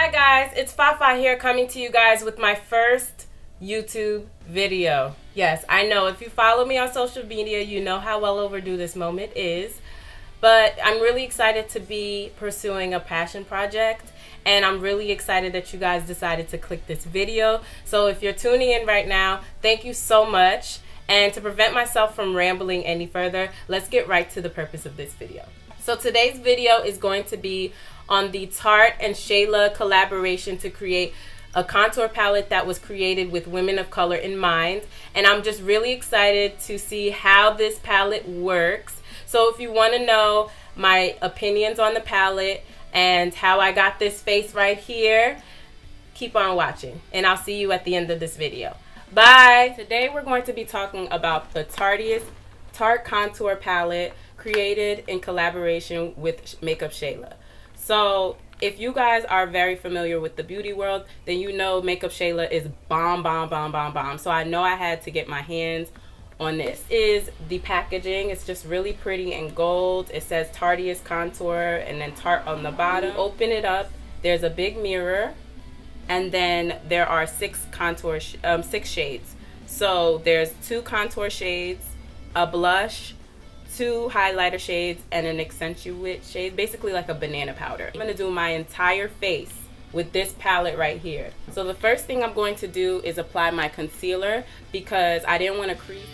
Hi guys, it's Fafa here coming to you guys with my first YouTube video. Yes, I know if you follow me on social media, you know how well overdue this moment is. But I'm really excited to be pursuing a passion project, and I'm really excited that you guys decided to click this video. So if you're tuning in right now, thank you so much. And to prevent myself from rambling any further, let's get right to the purpose of this video. So today's video is going to be on the TarteistxShayla collaboration to create a contour palette that was created with women of color in mind. And I'm just really excited to see how this palette works. So if you want to know my opinions on the palette and how I got this face right here, keep on watching and I'll see you at the end of this video. Bye! Today we're going to be talking about the Tarte Contour Palette created in collaboration with TarteistxShayla. So if you guys are very familiar with the beauty world, then you know TarteistxShayla is bomb. So I know I had to get my hands on this. Is the packaging. It's just really pretty in gold. It says Tarteist Contour and then Tarte on the bottom. Open it up. There's a big mirror. And then there are six shades. So there's 2 contour shades, a blush, 2 highlighter shades, and an accentuate shade, basically like a banana powder. I'm gonna do my entire face with this palette right here. So the first thing I'm going to do is apply my concealer because I didn't want to crease.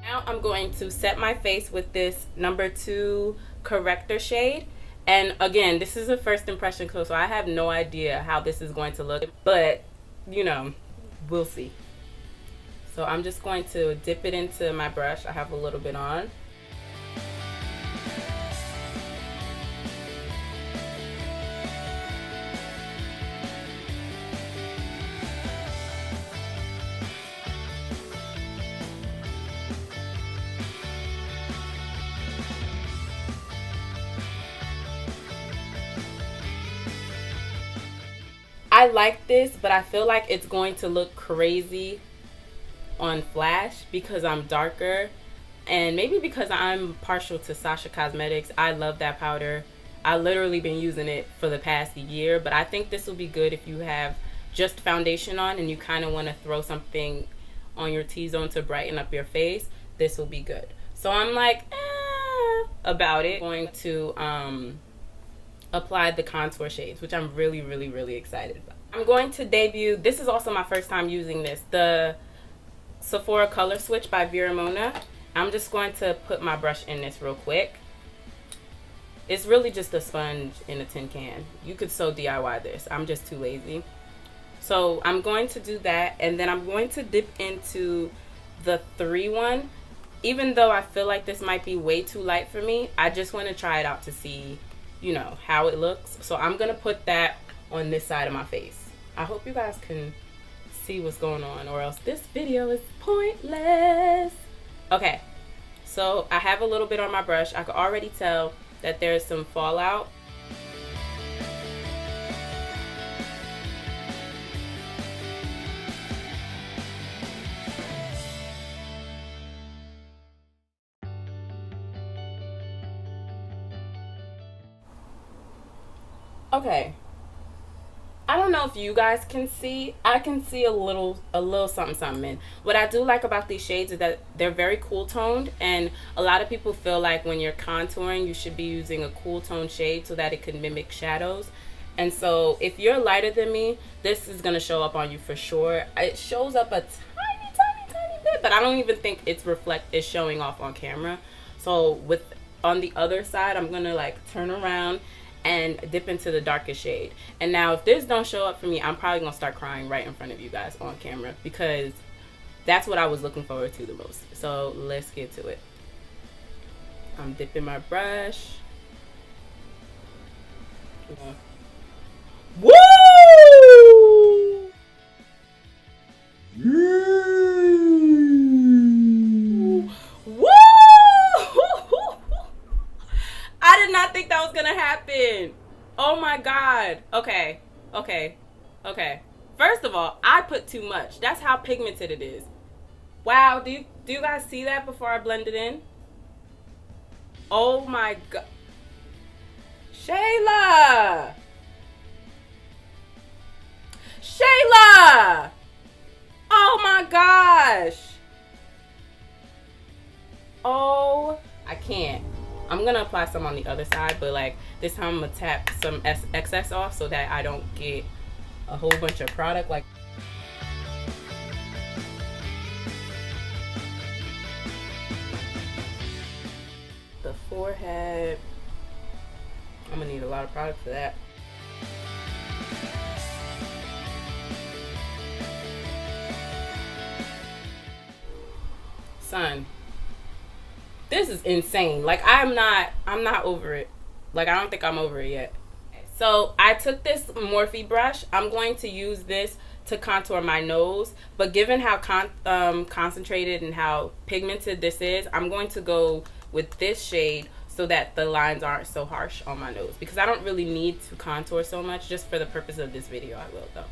Now I'm going to set my face with this number 2 corrector shade. And again, this is a first impression color, so I have no idea how this is going to look. But, you know, we'll see. So I'm just going to dip it into my brush. I have a little bit on. I like this, but I feel like it's going to look crazy on flash because I'm darker, and maybe because I'm partial to Sasha Cosmetics. I love that powder. I literally been using it for the past year, but I think this will be good if you have just foundation on and you kind of want to throw something on your T-zone to brighten up your face. This will be good. So I'm like about it. I'm going to apply the contour shades, which I'm really excited about. I'm going to debut, this is also my first time using this, the Sephora Color Switch by Vera Mona. I'm just going to put my brush in this real quick. It's really just a sponge in a tin can. You could so DIY this. I'm just too lazy. So I'm going to do that, and then I'm going to dip into the 3 one. Even though I feel like this might be way too light for me, I just want to try it out to see, you know, how it looks. So I'm gonna put that on this side of my face. I hope you guys can see what's going on, or else this video is pointless. Okay, so I have a little bit on my brush. I can already tell that there's some fallout. Okay, I don't know if you guys can see. I can see a little something in. What I do like about these shades is that they're very cool toned, and a lot of people feel like when you're contouring you should be using a cool tone shade so that it can mimic shadows. And so if you're lighter than me, this is gonna show up on you for sure. It shows up a tiny bit, but I don't even think it's showing off on camera. So on the other side, I'm gonna like turn around and dip into the darkest shade. And now if this don't show up for me, I'm probably gonna start crying right in front of you guys on camera, because that's what I was looking forward to the most. So let's get to it. I'm dipping my brush. Woo! Woo! Oh my God. Okay. First of all, I put too much. That's how pigmented it is. Wow, do you guys see that before I blend it in? Oh my God. Shayla! Shayla! Oh my gosh! Oh, I can't. I'm gonna apply some on the other side, but like this time I'm gonna tap some excess off so that I don't get a whole bunch of product. Like the forehead, I'm gonna need a lot of product for that. Son, this is insane. Like I'm not over it. Like I don't think I'm over it yet. So I took this Morphe brush. I'm going to use this to contour my nose, but given how concentrated and how pigmented this is, I'm going to go with this shade so that the lines aren't so harsh on my nose, because I don't really need to contour so much. Just for the purpose of this video, I will though.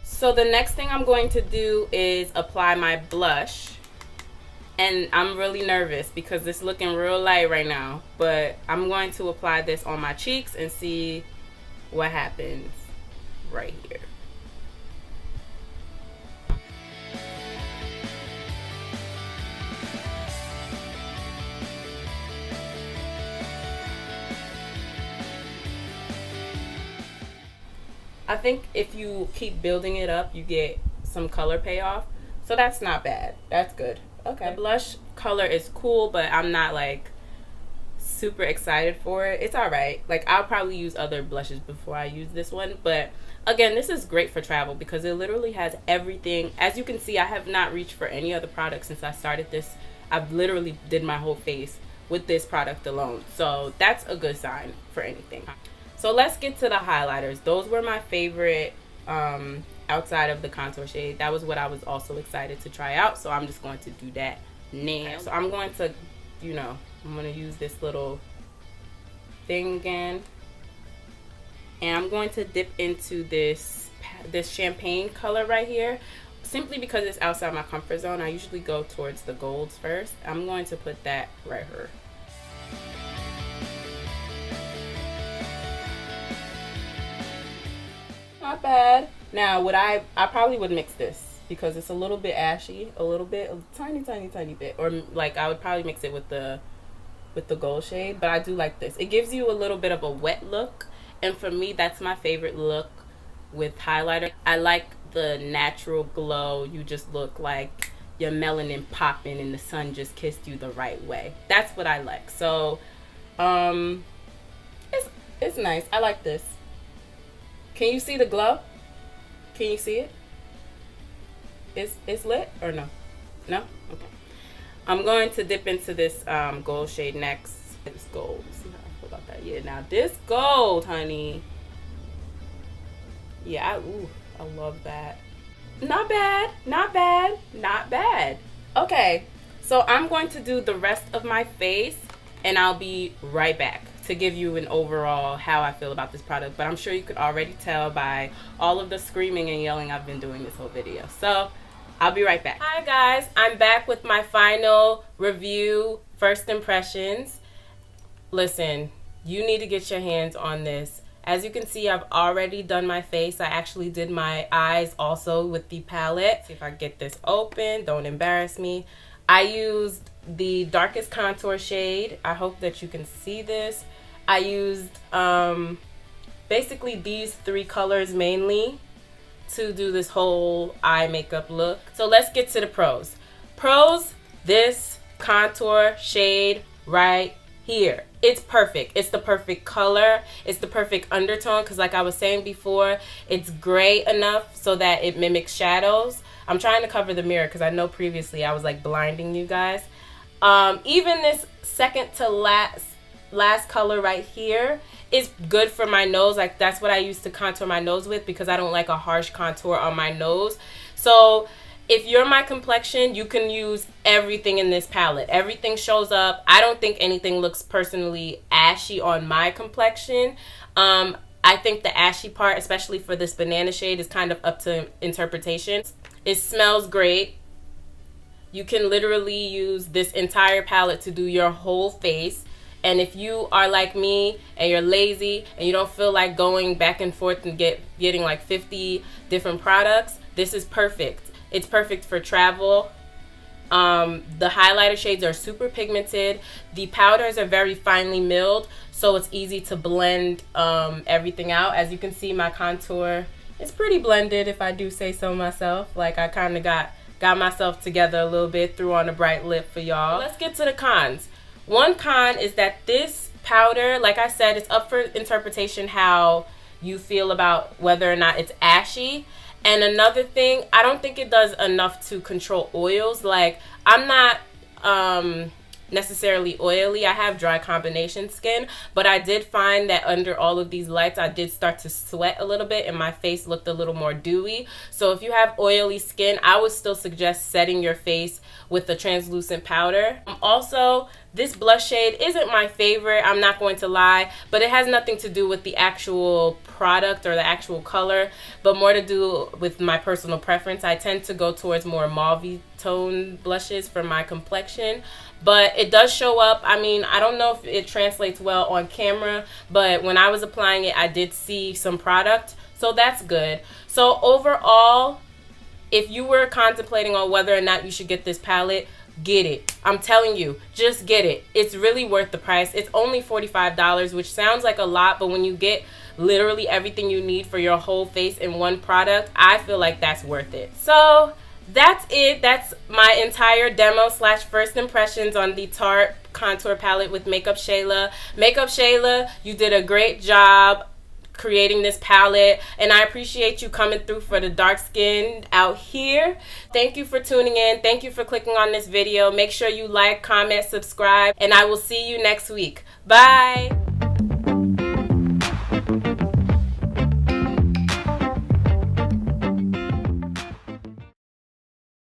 So the next thing I'm going to do is apply my blush. And I'm really nervous because it's looking real light right now. But I'm going to apply this on my cheeks and see what happens right here. I think if you keep building it up, you get some color payoff. So that's not bad. That's good. Okay. The blush color is cool, but I'm not like super excited for it. It's alright. Like I'll probably use other blushes before I use this one. But again, this is great for travel because it literally has everything. As you can see, I have not reached for any other product since I started this. I've literally did my whole face with this product alone. So that's a good sign for anything. So let's get to the highlighters. Those were my favorite outside of the contour shade. That was what I was also excited to try out. So I'm just going to do that now. So I'm going to, I'm going to use this little thing again. And I'm going to dip into this champagne color right here. Simply because it's outside my comfort zone, I usually go towards the golds first. I'm going to put that right here. Not bad. Now, I probably would mix this because it's a little bit ashy, a tiny bit, or like I would probably mix it with the gold shade. But I do like this. It gives you a little bit of a wet look, and for me, that's my favorite look with highlighter. I like the natural glow. You just look like your melanin popping, and the sun just kissed you the right way. That's what I like. So, it's nice. I like this. Can you see the glow? Can you see it? It's lit or no? No? Okay. I'm going to dip into this gold shade next. This gold. Let's see how I feel about that. Yeah, now this gold, honey. Yeah, I love that. Not bad. Not bad. Not bad. Okay. So I'm going to do the rest of my face and I'll be right back to give you an overall how I feel about this product, but I'm sure you could already tell by all of the screaming and yelling I've been doing this whole video. So I'll be right back. Hi guys, I'm back with my final review, first impressions. Listen, you need to get your hands on this. As you can see, I've already done my face. I actually did my eyes also with the palette. See if I get this open, don't embarrass me. I used the darkest contour shade. I hope that you can see this. I used basically these three colors mainly to do this whole eye makeup look. So let's get to the pros. Pros, this contour shade right here. It's perfect. It's the perfect color. It's the perfect undertone because like I was saying before, it's gray enough so that it mimics shadows. I'm trying to cover the mirror because I know previously I was like blinding you guys. Even this second to last color right here is good for my nose. Like that's what I used to contour my nose with because I don't like a harsh contour on my nose. So if you're my complexion, you can use everything in this palette. Everything shows up. I don't think anything looks personally ashy on my complexion. I think the ashy part, especially for this banana shade, is kind of up to interpretation. It smells great. You can literally use this entire palette to do your whole face. And if you are like me and you're lazy and you don't feel like going back and forth and getting like 50 different products, this is perfect. It's perfect for travel. The highlighter shades are super pigmented. The powders are very finely milled, so it's easy to blend everything out. As you can see, my contour is pretty blended, if I do say so myself. Like, I kind of got myself together a little bit, threw on a bright lip for y'all. Let's get to the cons. One con is that this powder, like I said, it's up for interpretation how you feel about whether or not it's ashy. And another thing, I don't think it does enough to control oils. Like, I'm not necessarily oily. I have dry combination skin, but I did find that under all of these lights, I did start to sweat a little bit and my face looked a little more dewy. So if you have oily skin, I would still suggest setting your face with a translucent powder. Also, this blush shade isn't my favorite, I'm not going to lie, but it has nothing to do with the actual product or the actual color, but more to do with my personal preference. I tend to go towards more mauve tone blushes for my complexion, but it does show up. I mean, I don't know if it translates well on camera, but when I was applying it, I did see some product, so that's good. So overall, if you were contemplating on whether or not you should get this palette, get it. I'm telling you, just get it. It's really worth the price. It's only $45, which sounds like a lot, but when you get literally everything you need for your whole face in one product, I feel like that's worth it. So that's it. That's my entire demo / first impressions on the Tarte contour palette with TarteistxShayla. TarteistxShayla, you did a great job creating this palette, and I appreciate you coming through for the dark skin out here. Thank you for tuning in. Thank you for clicking on this video. Make sure you like, comment, subscribe, and I will see you next week. Bye.